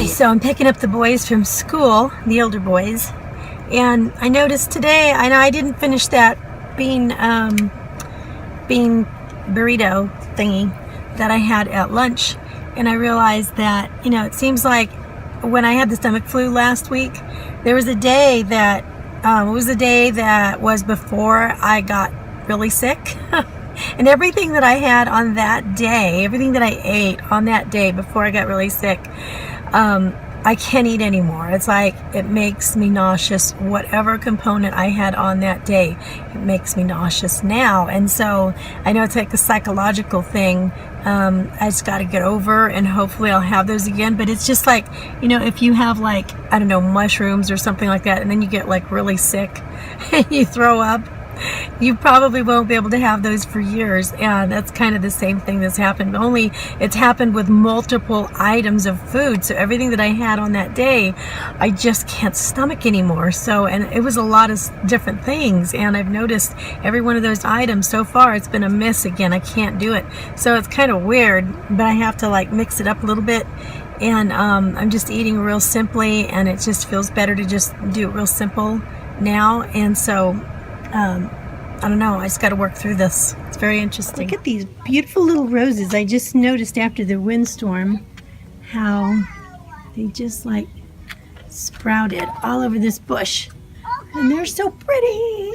So I'm picking up the boys from school, the older boys, and I noticed today, I know I didn't finish that bean burrito thingy that I had at lunch, and I realized that, it seems like when I had the stomach flu last week, there was a day that it was the day that was before I got really sick. And everything that I had on that day, everything that I ate on that day before I got really sick, I can't eat anymore. It's like it makes me nauseous. Whatever component I had on that day, it makes me nauseous now. And so I know it's like a psychological thing. I just got to get over, and hopefully I'll have those again. But it's just like, if you have like, I don't know, mushrooms or something like that, and then you get like really sick and you throw up, you probably won't be able to have those for years. And that's kind of the same thing that's happened, only it's happened with multiple items of food. So everything that I had on that day, I just can't stomach anymore. So, and it was a lot of different things, and I've noticed every one of those items so far, it's been a miss again. I can't do it. So it's kind of weird, but I have to like mix it up a little bit. And I'm just eating real simply, and it just feels better to just do it real simple now. And so I don't know, I just got to work through this. It's very interesting. Look at these beautiful little roses. I just noticed after the windstorm how they just like sprouted all over this bush. And they're so pretty.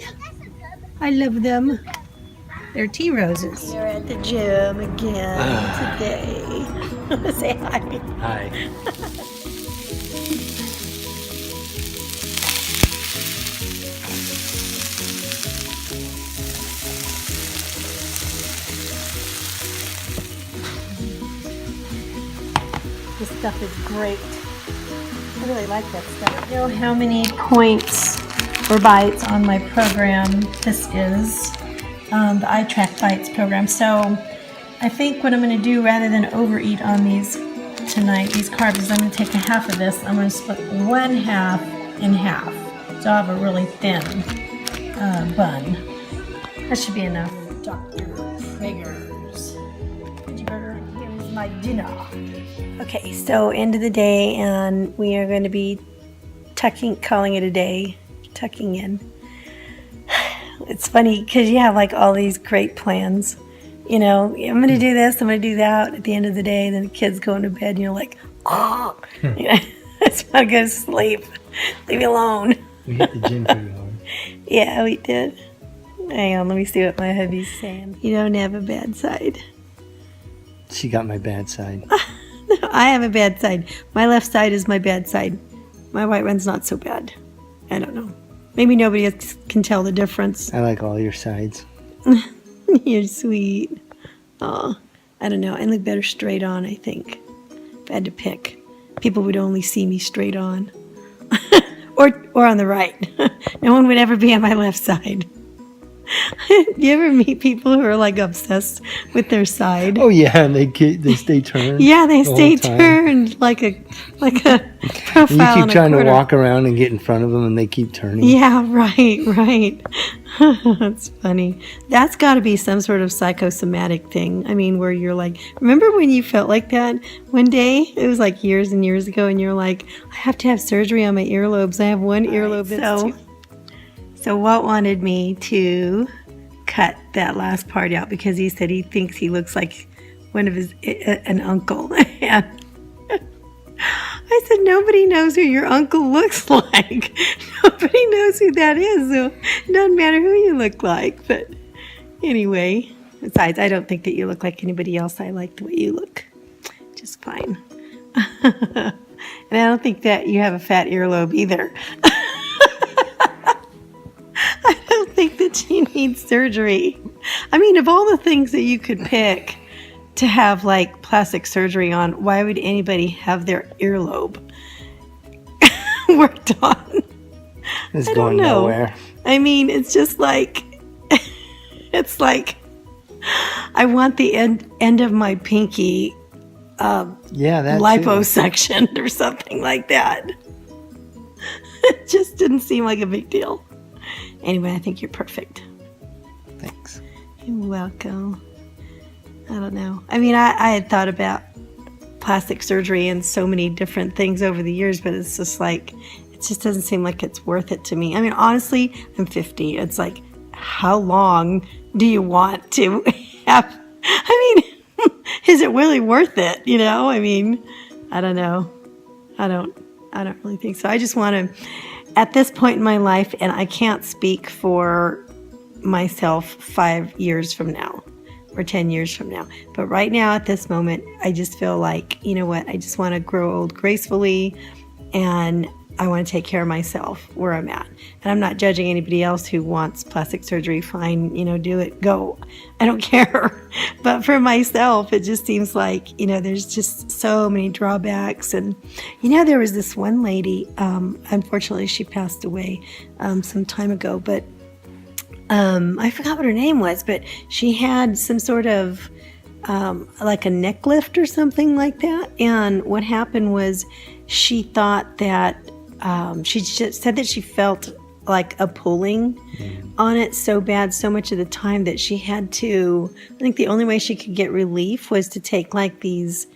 I love them. They're tea roses. You're at the gym again today. Say hi. Hi. This stuff is great. I really like that stuff. You know how many points or bites on my program this is, the iTrack Bites program. So I think what I'm going to do, rather than overeat on these tonight, these carbs, is I'm going to take a half of this. I'm going to split one half in half. So I'll have a really thin bun. That should be enough. Dr. Prager's veggie burger. Here's my dinner. Okay, so end of the day, and we are going to be calling it a day, tucking in. It's funny because you have like all these great plans. I'm going to do this, I'm going to do that at the end of the day. Then the kids go into bed, and you're like, oh, I just want to go to sleep. Leave me alone. We hit the gym pretty hard. Yeah, we did. Hang on, let me see what my hubby's saying. You don't have a bad side. She got my bad side. I have a bad side. My left side is my bad side. My right one's not so bad. I don't know. Maybe nobody else can tell the difference. I like all your sides. You're sweet. Oh, I don't know. I look better straight on, I think. If I had to pick, people would only see me straight on. or on the right. No one would ever be on my left side. You ever meet people who are like obsessed with their side? Oh yeah, and they stay turned. Yeah, they stay turned like a profile. And you keep trying to walk around and get in front of them, and they keep turning. Yeah, right. That's funny. That's got to be some sort of psychosomatic thing. I mean, where you're like, remember when you felt like that one day? It was like years and years ago, and you're like, I have to have surgery on my earlobes. I have one earlobe that's too. So Walt wanted me to cut that last part out because he said he thinks he looks like an uncle. And I said, nobody knows who your uncle looks like. Nobody knows who that is. So it doesn't matter who you look like. But anyway, besides, I don't think that you look like anybody else. I like the way you look. Just fine. And I don't think that you have a fat earlobe either. I don't think that you need surgery. I mean, of all the things that you could pick to have like plastic surgery on, why would anybody have their earlobe worked on? It's going nowhere. I mean, it's just like, it's like, I want the end of my pinky liposuction or something like that. It just didn't seem like a big deal. Anyway, I think you're perfect. Thanks. You're welcome. I don't know. I mean, I had thought about plastic surgery and so many different things over the years, but it's just like, it just doesn't seem like it's worth it to me. I mean, honestly, I'm 50. It's like, how long do you want to have? I mean, is it really worth it? You know, I mean, I don't know. I don't really think so. I just want to, at this point in my life, and I can't speak for myself 5 years from now or 10 years from now, but right now at this moment, I just feel like, you know what, I just want to grow old gracefully, and I want to take care of myself where I'm at. And I'm not judging anybody else who wants plastic surgery. Fine, you know, do it, go. I don't care. But for myself, it just seems like, you know, there's just so many drawbacks. And, you know, there was this one lady, unfortunately, she passed away some time ago, but I forgot what her name was, but she had some sort of like a neck lift or something like that. And what happened was she thought that she just said that she felt like a pulling on it so bad so much of the time that she had to, I think the only way she could get relief was to take like these,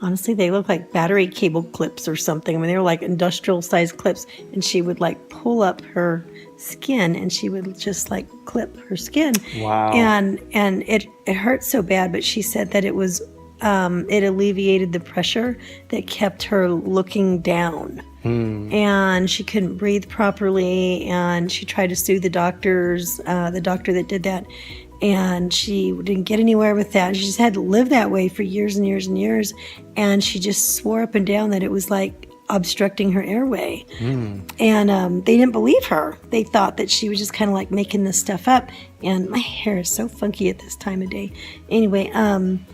honestly, they look like battery cable clips or something. I mean, they were like industrial sized clips, and she would like pull up her skin and she would just like clip her skin. Wow. And it hurt so bad, but she said that it was it alleviated the pressure that kept her looking down. And she couldn't breathe properly, and she tried to sue the doctor that did that, and she didn't get anywhere with that. She just had to live that way for years and years and years, and she just swore up and down that it was like obstructing her airway. And they didn't believe her. They thought that she was just kind of like making this stuff up, and my hair is so funky at this time of day. Anyway, and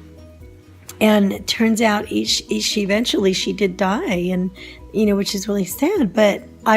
it turns out she eventually she did die, and you know, which is really sad. But I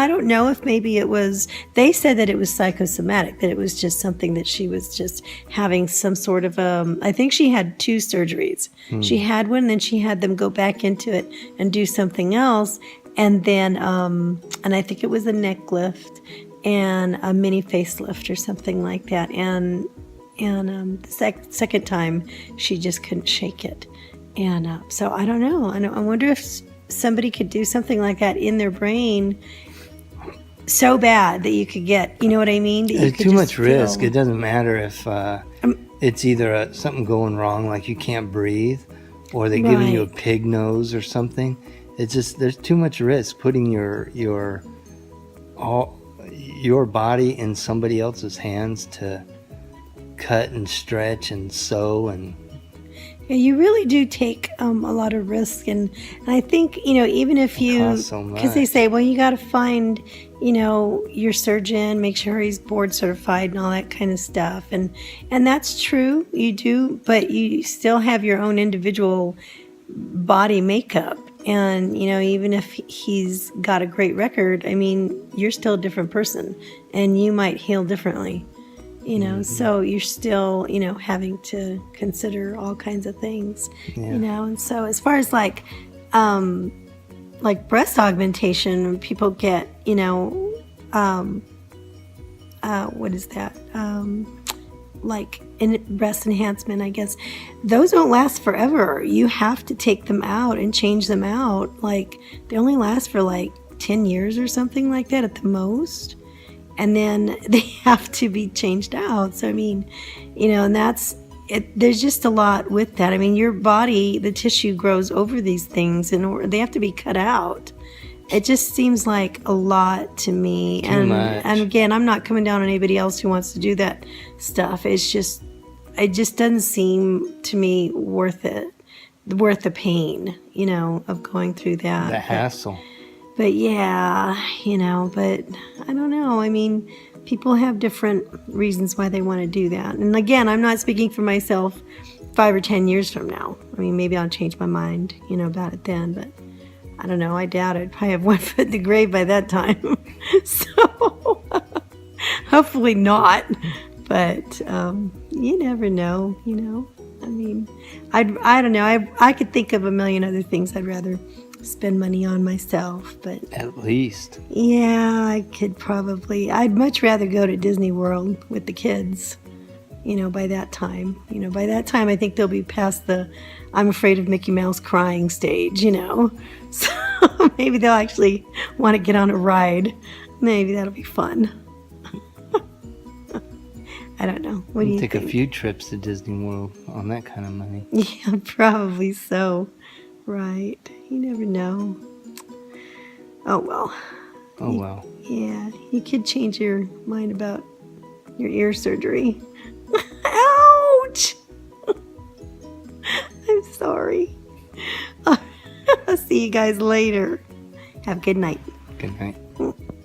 don't know if maybe it was, they said that it was psychosomatic, that it was just something that she was just having some sort of, I think she had 2 surgeries. She had one, then she had them go back into it and do something else. And then, and I think it was a neck lift and a mini facelift or something like that. And the second time she just couldn't shake it. And so I don't know. I wonder if somebody could do something like that in their brain so bad that you could get, you know what I mean? There's too much risk. It doesn't matter if it's either something going wrong, like you can't breathe, or they're giving you a pig nose or something. It's just, there's too much risk putting your body in somebody else's hands to cut and stretch and sew. And yeah, you really do take a lot of risk, and I think, you know, even if you, because they say, well, you got to find, you know, your surgeon, make sure he's board certified and all that kind of stuff, and that's true, you do, but you still have your own individual body makeup, and you know, even if he's got a great record, I mean, you're still a different person, and you might heal differently. You know, so you're still, you know, having to consider all kinds of things, you know. And so as far as like breast augmentation, people get, you know, what is that? Like breast enhancement, I guess. Those don't last forever. You have to take them out and change them out. Like they only last for like 10 years or something like that at the most. And then they have to be changed out. So, I mean, you know, and that's it. There's just a lot with that. I mean, your body, the tissue grows over these things, and they have to be cut out. It just seems like a lot to me. Too much. And again, I'm not coming down on anybody else who wants to do that stuff. It just doesn't seem to me worth it, worth the pain, you know, of going through that. The hassle. But yeah, you know, but I don't know. I mean, people have different reasons why they want to do that. And again, I'm not speaking for myself 5 or 10 years from now. I mean, maybe I'll change my mind, you know, about it then. But I don't know. I doubt it. I'd probably have one foot in the grave by that time. So hopefully not. But you never know, you know. I mean, I don't know. I could think of a million other things I'd rather spend money on myself, but at least, yeah, I could probably, I'd much rather go to Disney World with the kids, by that time. By that time, I think they'll be past the I'm afraid of Mickey Mouse crying stage, So maybe they'll actually want to get on a ride. Maybe that'll be fun. I don't know. What do you think? Take a few trips to Disney World on that kind of money. Yeah, probably so. Right. You never know. Oh, well. Oh, well. Yeah, you could change your mind about your ear surgery. Ouch! I'm sorry. I'll see you guys later. Have a good night. Good night.